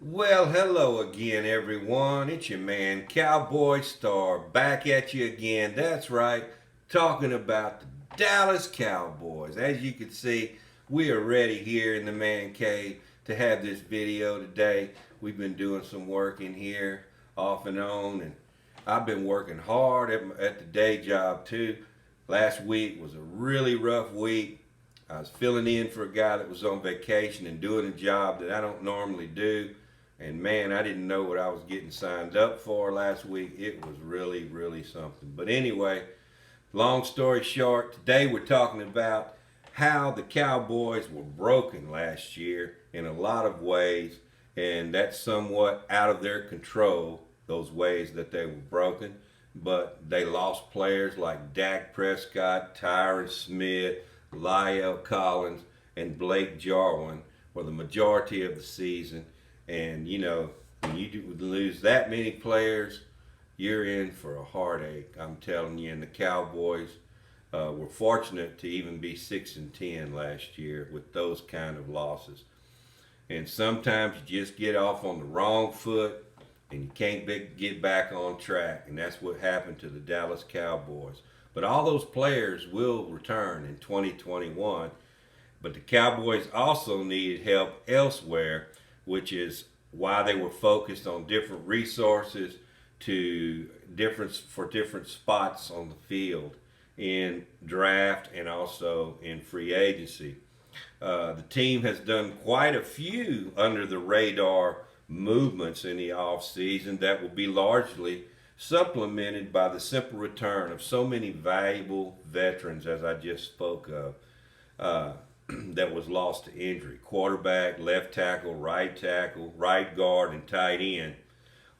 Well, hello again, everyone. It's your man, Cowboy Star, back at you again. That's right, talking about the Dallas Cowboys. As you can see, we are ready here in the man cave to have this video today. We've been doing some work in here off and on, and I've been working hard at the day job too. Last week was a really rough week. I was filling in for a guy that was on vacation and doing a job that I don't normally do. And man, I didn't know what I was getting signed up for last week. It was really, really something. But anyway, long story short, today we're talking about how the Cowboys were broken last year in a lot of ways. And that's somewhat out of their control, those ways that they were broken. But they lost players like Dak Prescott, Tyron Smith, Lyle Collins, and Blake Jarwin for the majority of the season. And you know, when you lose that many players, you're in for a heartache. I'm telling you. And the Cowboys were fortunate to even be 6-10 last year with those kind of losses. And sometimes you just get off on the wrong foot and you can't get back on track. And that's what happened to the Dallas Cowboys. But all those players will return in 2021. But the Cowboys also needed help elsewhere, which is why they were focused on different resources for different spots on the field in draft and also in free agency. The team has done quite a few under the radar movements in the offseason that will be largely supplemented by the simple return of so many valuable veterans, as I just spoke of. That was lost to injury. Quarterback, left tackle, right guard, and tight end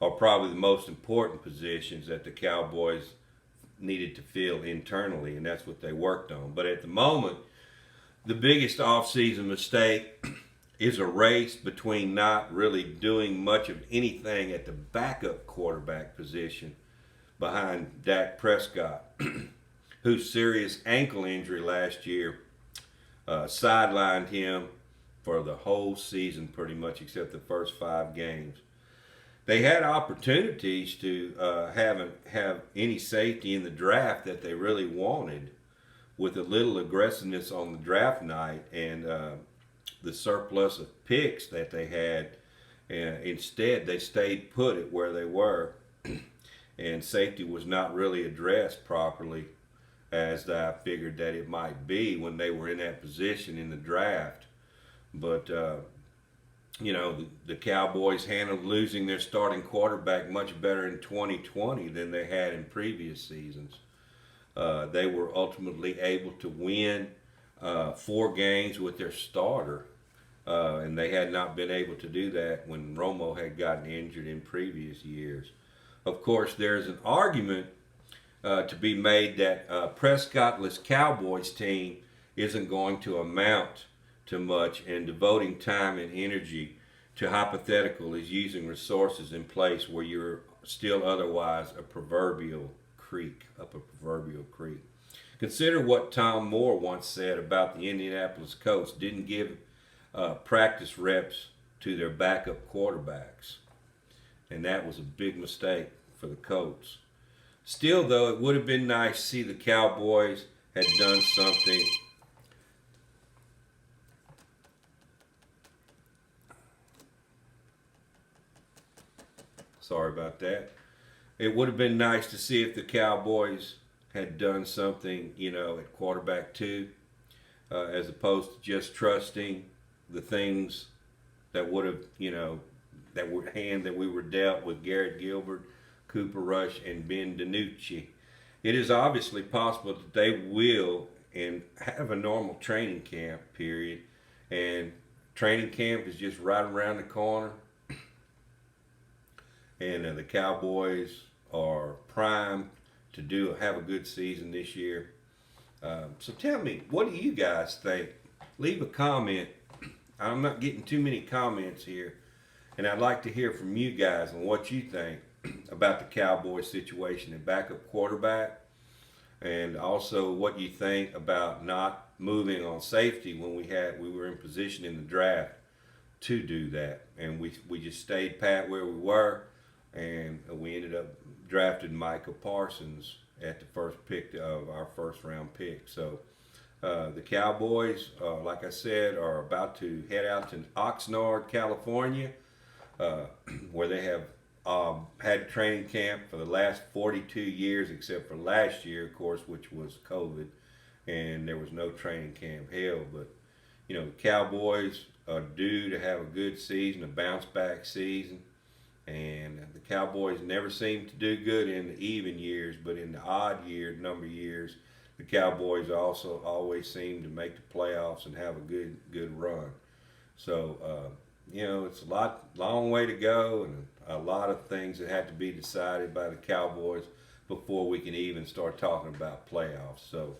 are probably the most important positions that the Cowboys needed to fill internally, and that's what they worked on. But at the moment, the biggest offseason mistake is a race between not really doing much of anything at the backup quarterback position behind Dak Prescott, whose serious ankle injury last year sidelined him for the whole season pretty much except the first 5 games. They had opportunities to have any safety in the draft that they really wanted with a little aggressiveness on the draft night and the surplus of picks that they had. Instead, they stayed put at where they were, and safety was not really addressed properly as I figured that it might be when they were in that position in the draft. But, the Cowboys handled losing their starting quarterback much better in 2020 than they had in previous seasons. They were ultimately able to win 4 games with their starter, and they had not been able to do that when Romo had gotten injured in previous years. Of course, there's an argument to be made that Prescottless Cowboys team isn't going to amount to much, and devoting time and energy to hypothetical is using resources in place where you're still otherwise up a proverbial creek. Consider what Tom Moore once said about the Indianapolis Colts didn't give practice reps to their backup quarterbacks, and that was a big mistake for the Colts. Still, though, it would have been nice to see the Cowboys had done something. Sorry about that. It would have been nice to see if the Cowboys had done something, at quarterback 2, as opposed to just trusting the things that would have, that we were dealt with Garrett Gilbert, Cooper Rush, and Ben DiNucci. It is obviously possible that they will and have a normal training camp period, and training camp is just right around the corner, and the Cowboys are primed to have a good season this year. So tell me, what do you guys think? Leave a comment. I'm not getting too many comments here, And I'd like to hear from you guys on what you think about the Cowboys situation and backup quarterback, and also what you think about not moving on safety when we were in position in the draft to do that, and we just stayed pat where we were, and we ended up drafting Micah Parsons at the first pick of our first round pick. So the Cowboys, like I said, are about to head out to Oxnard, California, where they have had training camp for the last 42 years, except for last year, of course, which was COVID, and there was no training camp held. But you know, the Cowboys are due to have a good season, a bounce back season, and the Cowboys never seem to do good in the even years, but in the odd number of years, the Cowboys also always seem to make the playoffs and have a good run. So you know, it's a long way to go, and a lot of things that have to be decided by the Cowboys before we can even start talking about playoffs. So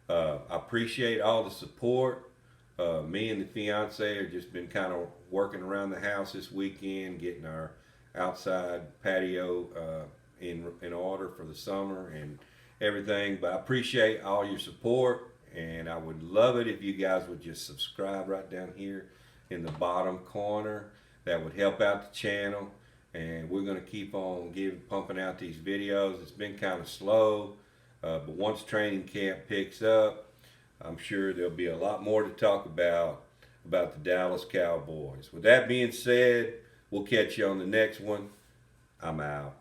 I appreciate all the support. Me and the fiance have just been kind of working around the house this weekend, getting our outside patio in order for the summer and everything. But I appreciate all your support, and I would love it if you guys would just subscribe right down here in the bottom corner. That would help out the channel, and we're going to keep on pumping out these videos. It's been kind of slow, but once training camp picks up, I'm sure there'll be a lot more to talk about the Dallas Cowboys. With that being said, we'll catch you on the next one. I'm out.